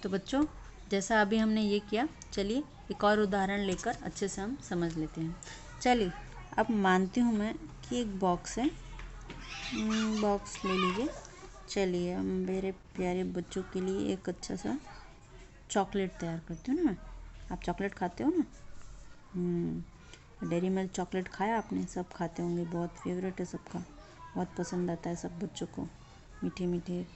तो बच्चों जैसा अभी हमने ये किया, चलिए एक और उदाहरण लेकर अच्छे से हम समझ लेते हैं। चलिए अब मानती हूँ मैं कि एक बॉक्स है, बॉक्स ले लीजिए। चलिए हम मेरे प्यारे बच्चों के लिए एक अच्छा सा चॉकलेट तैयार करती हूँ ना मैं। आप चॉकलेट खाते हो ना? डेयरी मिल्क चॉकलेट खाया आपने? सब खाते होंगे, बहुत फेवरेट है सबका, बहुत पसंद आता है सब बच्चों को, मीठे मीठे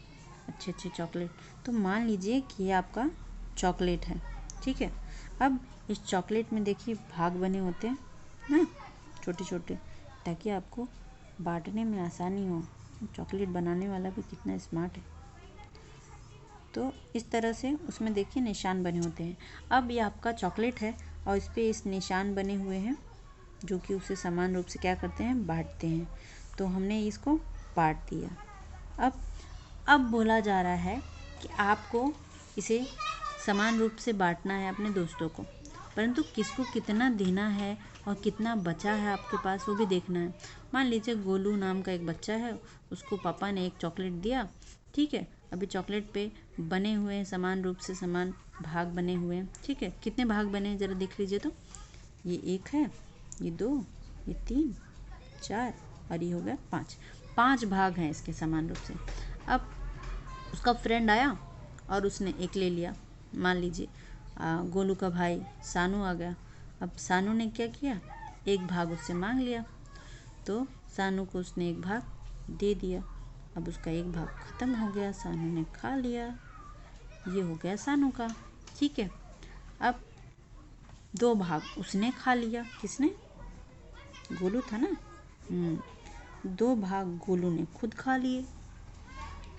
अच्छे अच्छे चॉकलेट। तो मान लीजिए कि ये आपका चॉकलेट है, ठीक है। अब इस चॉकलेट में देखिए भाग बने होते हैं ना, छोटे छोटे, ताकि आपको बांटने में आसानी हो। चॉकलेट बनाने वाला भी कितना स्मार्ट है। तो इस तरह से उसमें देखिए निशान बने होते हैं। अब ये आपका चॉकलेट है और इस पे इस निशान बने हुए हैं जो कि उसे समान रूप से क्या करते हैं, बांटते हैं। तो हमने इसको बांट दिया। अब बोला जा रहा है कि आपको इसे समान रूप से बांटना है अपने दोस्तों को, परंतु किसको कितना देना है और कितना बचा है आपके पास वो भी देखना है। मान लीजिए गोलू नाम का एक बच्चा है, उसको पापा ने एक चॉकलेट दिया, ठीक है। अभी चॉकलेट पे बने हुए हैं समान रूप से, समान भाग बने हुए हैं, ठीक है। कितने भाग बने हैं ज़रा देख लीजिए। तो ये 1 है, ये 2, ये 3, 4 और ये हो गया 5। 5 भाग हैं इसके समान रूप से। अब उसका फ्रेंड आया और उसने एक ले लिया। मान लीजिए गोलू का भाई सानू आ गया। अब सानू ने क्या किया, एक भाग उससे मांग लिया, तो सानू को उसने एक भाग दे दिया। अब उसका एक भाग ख़त्म हो गया, सानू ने खा लिया, ये हो गया सानू का, ठीक है। अब 2 भाग उसने खा लिया, किसने, गोलू था ना। 2 भाग गोलू ने खुद खा लिए।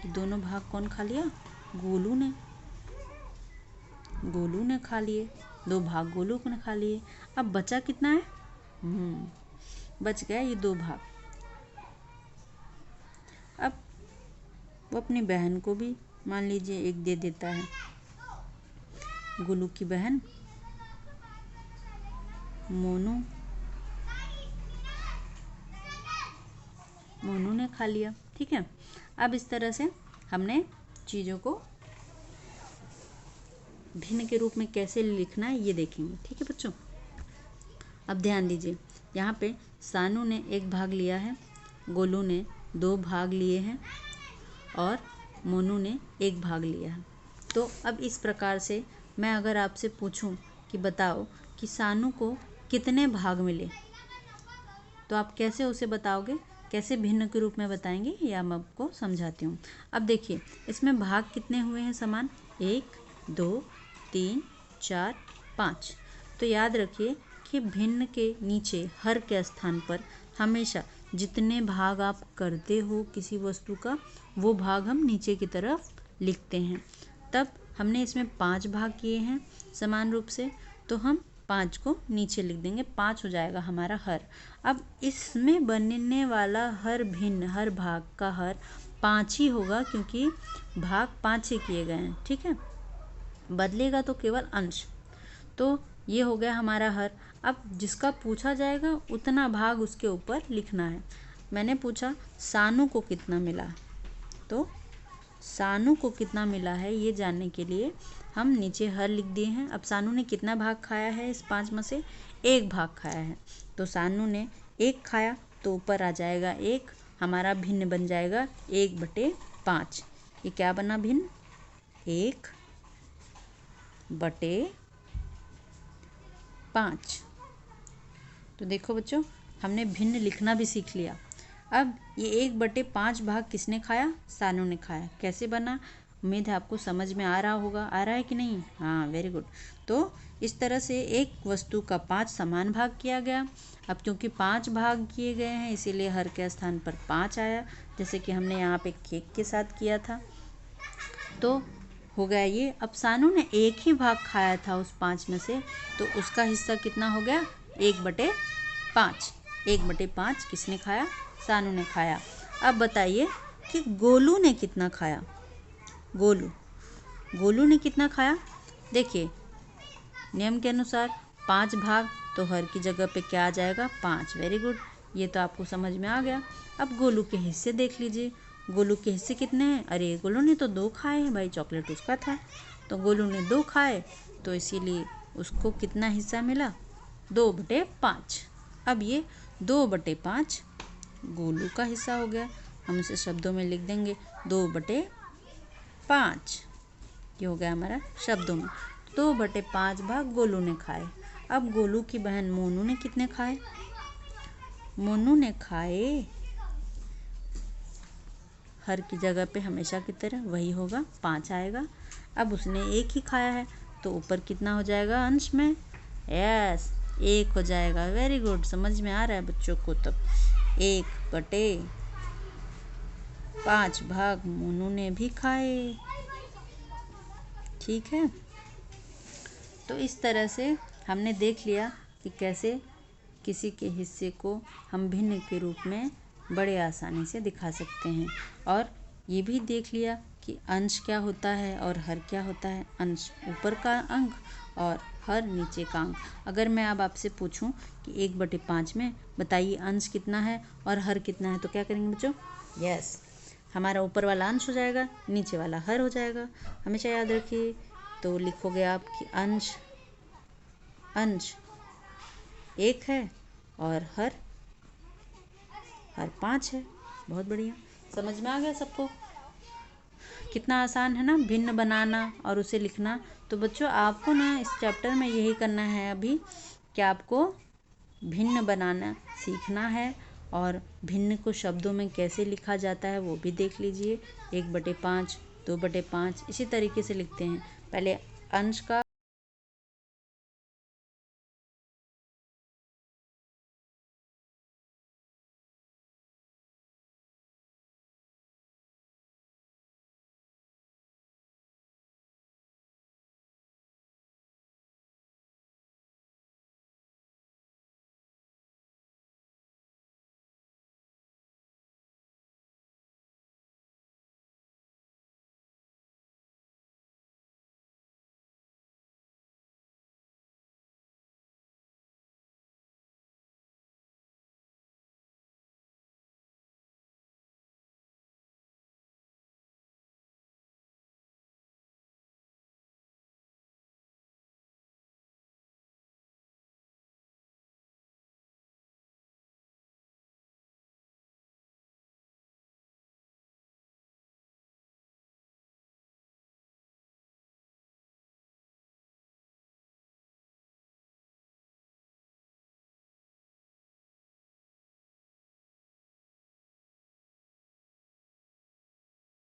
दोनों भाग कौन खा लिया, गोलू ने खा लिए। 2 भाग गोलू ने खा लिए। अब बचा कितना है, बच गया ये 2 भाग। अब वो अपनी बहन को भी मान लीजिए एक दे देता है। गोलू की बहन मोनू ने खा लिया, ठीक है। अब इस तरह से हमने चीज़ों को भिन्न के रूप में कैसे लिखना है ये देखेंगे, ठीक है बच्चों। अब ध्यान दीजिए, यहाँ पे सानू ने एक भाग लिया है, गोलू ने 2 भाग लिए हैं और मोनू ने 1 भाग लिया है। तो अब इस प्रकार से मैं अगर आपसे पूछूं कि बताओ कि सानू को कितने भाग मिले, तो आप कैसे उसे बताओगे, कैसे भिन्न के रूप में बताएंगे, ये मैं आपको समझाती हूँ। अब देखिए इसमें भाग कितने हुए हैं समान, 1, 2, 3, 4, 5। तो याद रखिए कि भिन्न के नीचे हर के स्थान पर हमेशा जितने भाग आप करते हो किसी वस्तु का, वो भाग हम नीचे की तरफ लिखते हैं। तब हमने इसमें 5 भाग किए हैं समान रूप से, तो हम 5 को नीचे लिख देंगे, 5 हो जाएगा हमारा हर। अब इसमें बनने वाला हर भिन्न, हर भाग का हर 5 ही होगा, क्योंकि भाग 5 ही किए गए हैं, ठीक है। बदलेगा तो केवल अंश। तो ये हो गया हमारा हर। अब जिसका पूछा जाएगा उतना भाग उसके ऊपर लिखना है। मैंने पूछा सानू को कितना मिला, तो सानू को कितना मिला है ये जानने के लिए हम नीचे हर लिख दिए हैं। अब सानू ने कितना भाग खाया है, इस 5 में से 1 भाग खाया है, तो सानू ने 1 खाया, तो ऊपर आ जाएगा 1, हमारा भिन्न बन जाएगा 1/5। ये क्या बना भिन्न, 1/5। तो देखो बच्चों हमने भिन्न लिखना भी सीख लिया। अब ये 1/5 भाग किसने खाया, सानू ने खाया। कैसे बना, उम्मीद है आपको समझ में आ रहा होगा, आ रहा है कि नहीं, हाँ वेरी गुड। तो इस तरह से एक वस्तु का 5 समान भाग किया गया। अब क्योंकि 5 भाग किए गए हैं इसीलिए हर के स्थान पर 5 आया, जैसे कि हमने यहाँ पे केक के साथ किया था। तो हो गया ये। अब सानू ने 1 ही भाग खाया था उस 5 में से, तो उसका हिस्सा कितना हो गया, 1/5। 1/5 किसने खाया, सानू ने खाया। अब बताइए कि गोलू ने कितना खाया, गोलू ने कितना खाया। देखिए नियम के अनुसार 5 भाग, तो हर की जगह पे क्या आ जाएगा, 5। वेरी गुड, ये तो आपको समझ में आ गया। अब गोलू के हिस्से देख लीजिए, गोलू के हिस्से कितने हैं। अरे गोलू ने तो 2 खाए हैं भाई, चॉकलेट उसका था। तो गोलू ने 2 खाए, तो इसीलिए उसको कितना हिस्सा मिला? 2/5। अब ये 2/5 गोलू का हिस्सा हो गया। हम इसे शब्दों में लिख देंगे 2/5। ये हो गया हमारा शब्दों में। 2/5 भाग गोलू ने खाए। अब गोलू की बहन मोनू ने कितने खाए? मोनू ने खाए, हर की जगह पे हमेशा की तरह वही होगा, 5 आएगा। अब उसने 1 ही खाया है, तो ऊपर कितना हो जाएगा अंश में? यस, 1 हो जाएगा। वेरी गुड, समझ में आ रहा है बच्चों को। तब 1/5 भाग मोनू ने भी खाए। ठीक है, तो इस तरह से हमने देख लिया कि कैसे किसी के हिस्से को हम भिन्न के रूप में बड़े आसानी से दिखा सकते हैं। और ये भी देख लिया कि अंश क्या होता है और हर क्या होता है। अंश ऊपर का अंक और हर नीचे का अंक। अगर मैं अब आपसे पूछूं कि 1/5 में बताइए अंश कितना है और हर कितना है, तो क्या करेंगे बच्चों? यस, हमारा ऊपर वाला अंश हो जाएगा, नीचे वाला हर हो जाएगा। हमेशा याद रखिए। तो लिखोगे आप कि अंश 1 है और हर 5 है। बहुत बढ़िया, समझ में आ गया सबको? कितना आसान है ना भिन्न बनाना और उसे लिखना। तो बच्चों आपको ना इस चैप्टर में यही करना है अभी कि आपको भिन्न बनाना सीखना है और भिन्न को शब्दों में कैसे लिखा जाता है वो भी देख लीजिए। 1/5, 2/5 इसी तरीके से लिखते हैं। पहले अंश का